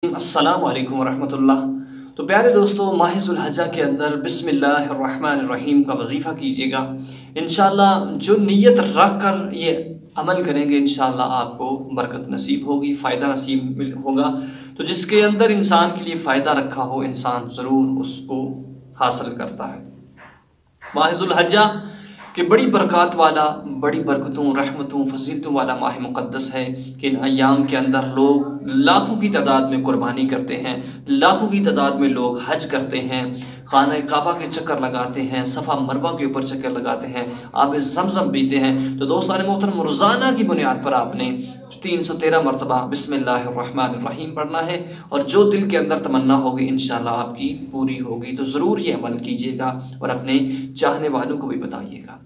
अस्सलाम वालेकुम वरहमतुल्लाह। तो प्यारे दोस्तों, माह ज़ुल्हज्जा के अंदर बिस्मिल्लाहिर्रहमानिर्रहीम का वजीफ़ा कीजिएगा। इंशाअल्लाह जो नीयत रख कर ये अमल करेंगे इंशाअल्लाह आपको बरकत नसीब होगी, फ़ायदा नसीब होगा। तो जिसके अंदर इंसान के लिए फ़ायदा रखा हो इंसान ज़रूर उसको हासिल करता है। माह ज़ुल्हज्जा कि बड़ी बरक़ात वाला, बड़ी बरकतों, रहमतों, फजीलतों वाला माह मुक़द्दस है कि इन अय्याम के अंदर लोग लाखों की तादाद में कुर्बानी करते हैं, लाखों की तादाद में लोग हज करते हैं, खाना काबा के चक्कर लगाते हैं, सफ़ा मरवा के ऊपर चक्कर लगाते हैं, आब ज़मज़म पीते हैं। तो दोस्तान मोहतरम, रोज़ाना की बुनियाद पर आपने 313 मरतबा बिस्मिल्लाहिर्रहमानिर्रहीम पढ़ना है और जो दिल के अंदर तमन्ना होगी इंशाअल्लाह आपकी पूरी होगी। तो ज़रूर ये अमल कीजिएगा और अपने चाहने वालों को भी बताइएगा।